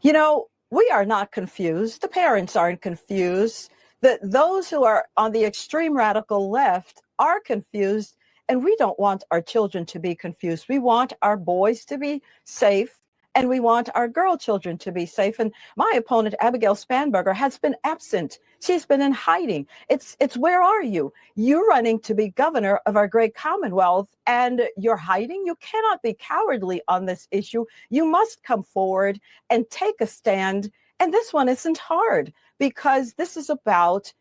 You know, we are not confused. The parents aren't confused. Those who are on the extreme radical left are confused, and we don't want our children to be confused. We want our boys to be safe, and we want our girl children to be safe. And my opponent, Abigail Spanberger, has been absent. She's been in hiding. It's where are you? You're running to be governor of our great Commonwealth, and you're hiding. You cannot be cowardly on this issue. You must come forward and take a stand. And this one isn't hard, because this is about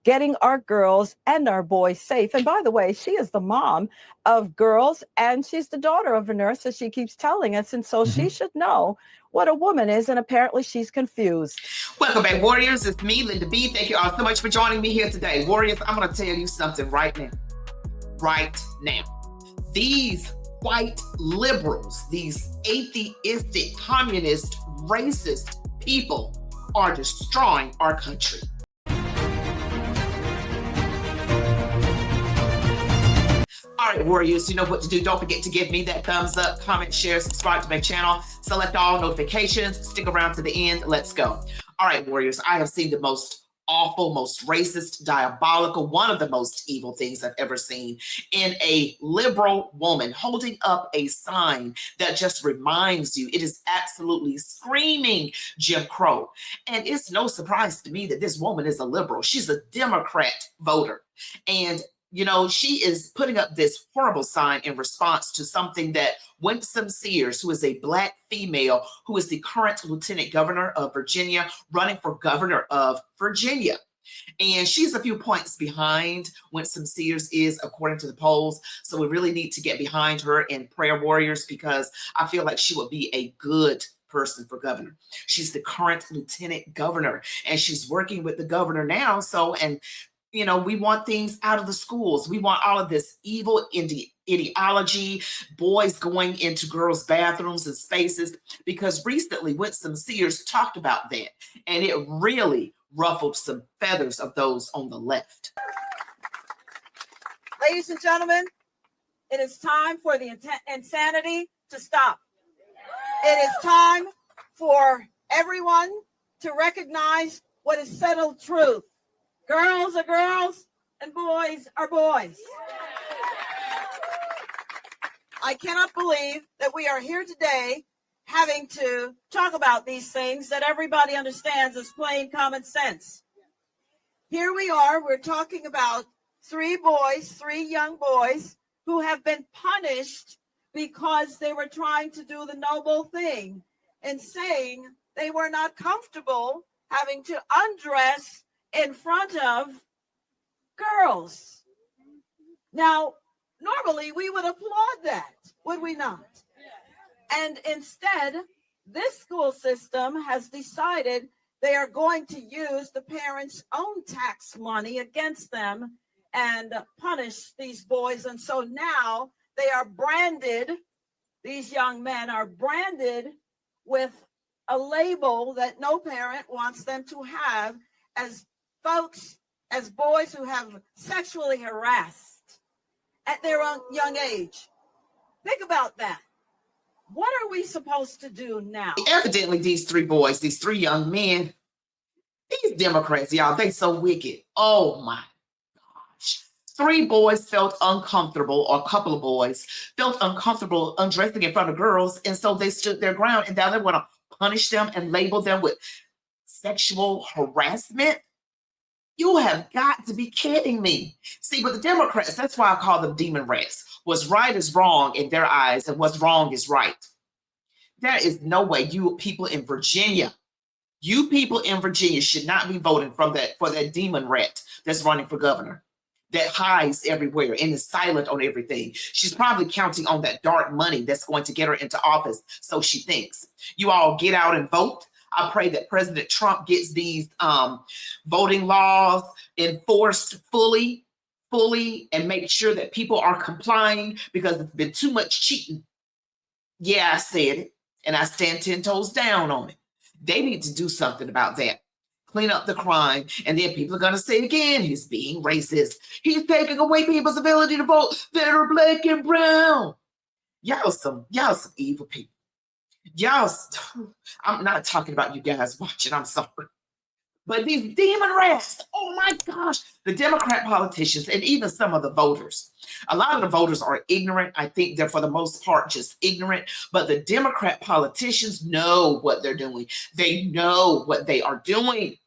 getting our girls and our boys safe. And by the way, she is the mom of girls, and she's the daughter of a nurse, as she keeps telling us. And so she should know what a woman is, and apparently she's confused. Welcome back, Warriors. It's me, Linda B. Thank you all so much for joining me here today. Warriors, I'm going to tell you something right now. Right now. These white liberals, these atheistic, communist, racist people are destroying our country. All right, Warriors, you know what to do. Don't forget to give me that thumbs up, comment, share, subscribe to my channel, select all notifications, stick around to the end. Let's go. All right, Warriors, I have seen the most awful, most racist, diabolical, one of the most evil things I've ever seen in a liberal woman holding up a sign that just reminds you it is absolutely screaming Jim Crow. And it's no surprise to me that this woman is a liberal. She's a Democrat voter. And you know, she is putting up this horrible sign in response to something that Winsome Earle-Sears, who is a Black female, who is the current lieutenant governor of Virginia, running for governor of Virginia. And she's a few points behind Winsome Earle-Sears is, according to the polls. So we really need to get behind her in prayer, Warriors, because I feel like she would be a good person for governor. She's the current lieutenant governor, and she's working with the governor now. You know, we want things out of the schools. We want all of this evil ideology, boys going into girls' bathrooms and spaces, because recently Winsome Earle-Sears talked about that, and it really ruffled some feathers of those on the left. Ladies and gentlemen, it is time for the insanity to stop. It is time for everyone to recognize what is settled truth. Girls are girls and boys are boys. I cannot believe that we are here today having to talk about these things that everybody understands as plain common sense. Here we are, we're talking about three young boys who have been punished because they were trying to do the noble thing and saying they were not comfortable having to undress in front of girls. Now, normally we would applaud that, would we not? And instead, this school system has decided they are going to use the parents' own tax money against them and punish these boys. And so now they are branded, these young men are branded with a label that no parent wants them to have as folks, as boys who have sexually harassed at their own young age. Think about that. What are we supposed to do now? Evidently, these three boys, these three young men, these Democrats, y'all, they so wicked. Oh my gosh. Three boys felt uncomfortable, or a couple of boys felt uncomfortable undressing in front of girls, and so they stood their ground, and now they want to punish them and label them with sexual harassment. You have got to be kidding me. See, but the Democrats, that's why I call them demon rats. What's right is wrong in their eyes, and what's wrong is right. There is no way you people in Virginia should not be voting for that demon rat that's running for governor, that hides everywhere and is silent on everything. She's probably counting on that dark money that's going to get her into office, so she thinks. You all get out and vote. I pray that President Trump gets these voting laws enforced fully, and make sure that people are complying, because there's been too much cheating. Yeah, I said it, and I stand 10 toes down on it. They need to do something about that. Clean up the crime, and then people are going to say again, he's being racist. He's taking away people's ability to vote that are Black and brown. Y'all some evil people. Y'all, I'm not talking about you guys watching, I'm sorry. But these demon rats, oh my gosh, the Democrat politicians and even some of the voters. A lot of the voters are ignorant. I think they're for the most part just ignorant. But the Democrat politicians know what they're doing. They know what they are doing.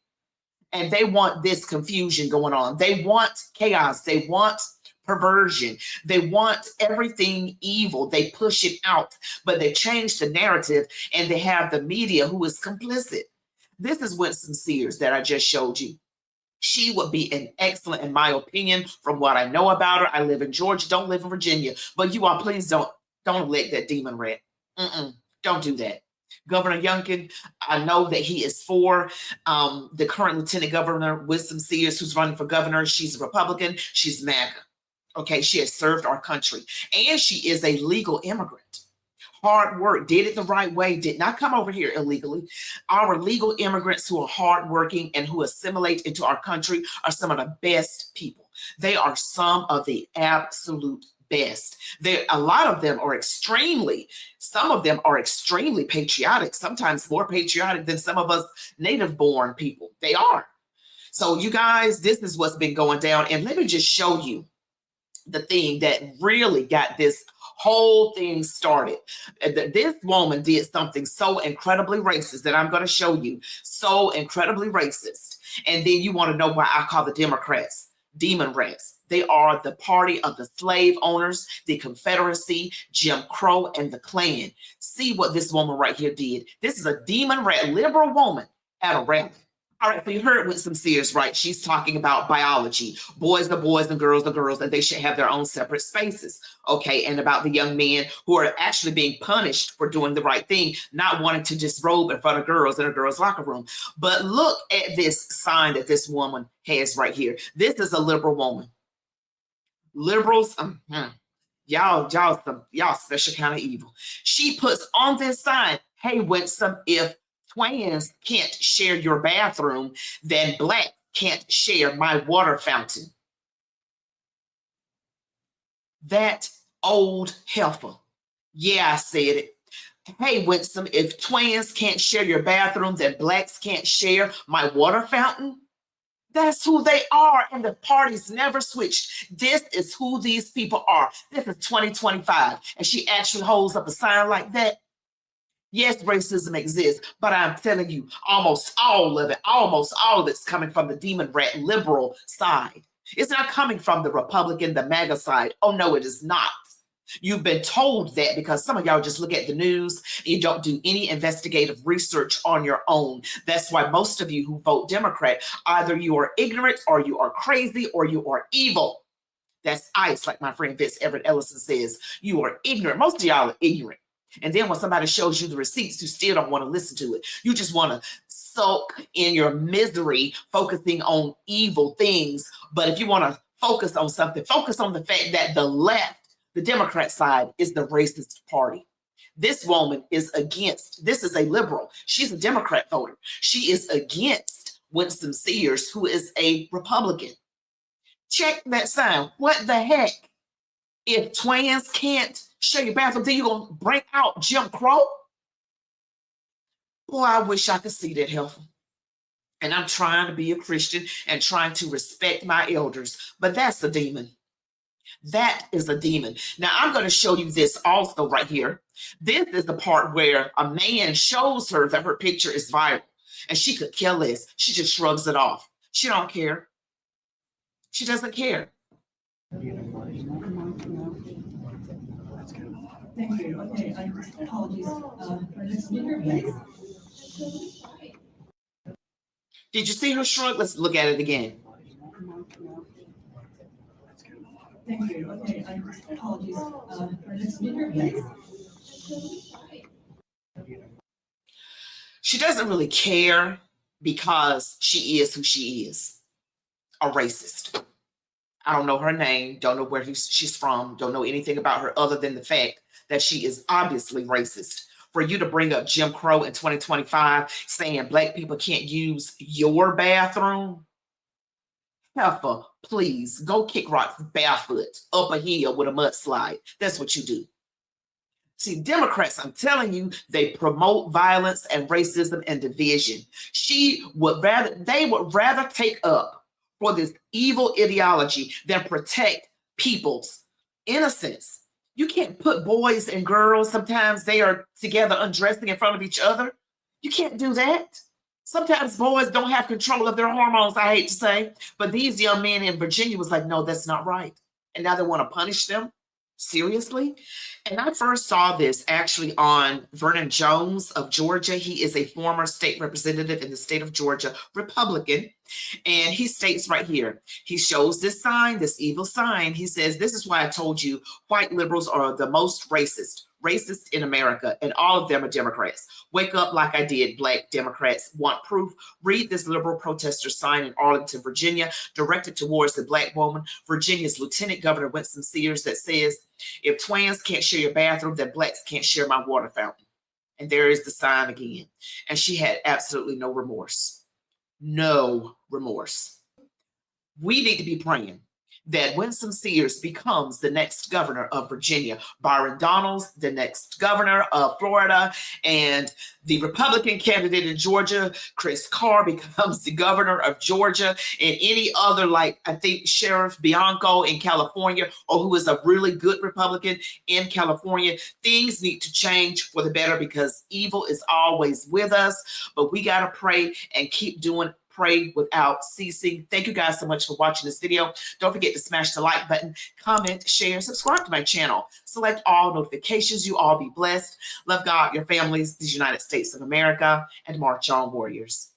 And they want this confusion going on. They want chaos. They want perversion. They want everything evil. They push it out, but they change the narrative, and they have the media who is complicit. This is Winsome Sears that I just showed you. She would be an excellent, in my opinion, from what I know about her. I live in Georgia, don't live in Virginia. But you all, please don't elect that demon rat. Don't do that. Governor Youngkin, I know that he is for the current Lieutenant Governor, Winsome Sears, who's running for governor. She's a Republican. She's MAGA. Okay, she has served our country. And she is a legal immigrant. Hard work, did it the right way, did not come over here illegally. Our legal immigrants who are hardworking and who assimilate into our country are some of the best people. They are some of the absolute best. A lot of them are some of them are extremely patriotic, sometimes more patriotic than some of us native born people. They are. So you guys, this is what's been going down. And let me just show you the thing that really got this whole thing started. This woman did something so incredibly racist that I'm going to show you. So incredibly racist. And then you want to know why I call the Democrats demon rats. They are the party of the slave owners, the Confederacy, Jim Crow, and the Klan. See what this woman right here did. This is a demon rat, liberal woman at a rally. All right, so you heard Winsome Sears, right? She's talking about biology. Boys are boys and girls are girls, and they should have their own separate spaces. Okay, and about the young men who are actually being punished for doing the right thing, not wanting to disrobe in front of girls in a girls' locker room. But look at this sign that this woman has right here. This is a liberal woman. Liberals, y'all special kind of evil. She puts on this sign, hey, Winsome, if twins can't share your bathroom, then black can't share my water fountain. That old heifer. Yeah, I said it. Hey, Winsome, if twins can't share your bathroom, then blacks can't share my water fountain. That's who they are, and the parties never switch. This is who these people are. This is 2025, and she actually holds up a sign like that. Yes, racism exists, but I'm telling you, almost all of it's coming from the demon rat liberal side. It's not coming from the Republican, the MAGA side. Oh, no, it is not. You've been told that because some of y'all just look at the news and you don't do any investigative research on your own. That's why most of you who vote Democrat, either you are ignorant or you are crazy or you are evil. That's ICE, like my friend Vince Everett Ellison says. You are ignorant. Most of y'all are ignorant. And then when somebody shows you the receipts, you still don't want to listen to it. You just want to sulk in your misery, focusing on evil things. But if you want to focus on something, focus on the fact that the left, the Democrat side, is the racist party. This woman is against, this is a liberal. She's a Democrat voter. She is against Winsome Sears, who is a Republican. Check that sign. What the heck? If twins can't share your bathroom, then you're going to bring out Jim Crow? Boy, I wish I could see that, heifer. And I'm trying to be a Christian and trying to respect my elders, but that's a demon. That is a demon. Now, I'm going to show you this also right here. This is the part where a man shows her that her picture is viral, and she could care less. She just shrugs it off. She don't care. She doesn't care. Thank you. Okay, apologies. Next speaker, please. Did you see her shrug? Let's look at it again. Thank you. Okay, apologies. Next speaker, please. She doesn't really care because she is who she is, a racist. I don't know her name, don't know where she's from, don't know anything about her other than the fact that she is obviously racist. For you to bring up Jim Crow in 2025 saying black people can't use your bathroom, heifer, please go kick rocks barefoot up a hill with a mudslide. That's what you do. See, Democrats, I'm telling you, they promote violence and racism and division. They would rather take up for this evil ideology than protect people's innocence. You can't put boys and girls, sometimes they are together undressing in front of each other. You can't do that. Sometimes boys don't have control of their hormones, I hate to say, but these young men in Virginia was like, no, that's not right. And now they want to punish them. Seriously? And I first saw this actually on Vernon Jones of Georgia. He is a former state representative in the state of Georgia, Republican. And he states right here, he shows this sign, this evil sign. He says, this is why I told you white liberals are the most racist in America, and all of them are Democrats. Wake up like I did, Black Democrats want proof. Read this liberal protester sign in Arlington, Virginia, directed towards the Black woman, Virginia's Lieutenant Governor Winsome Earle-Sears, that says, if twins can't share your bathroom, then Blacks can't share my water fountain. And there is the sign again. And she had absolutely no remorse. No remorse. We need to be praying that Winsome Earle-Sears becomes the next governor of Virginia, Byron Donalds, the next governor of Florida, and the Republican candidate in Georgia, Chris Carr, becomes the governor of Georgia, and any other, like I think Sheriff Bianco in California, or who is a really good Republican in California. Things need to change for the better because evil is always with us, but we got to pray and keep doing pray without ceasing. Thank you guys so much for watching this video. Don't forget to smash the like button, comment, share, subscribe to my channel. Select all notifications. You all be blessed. Love God, your families, the United States of America, and march on, warriors.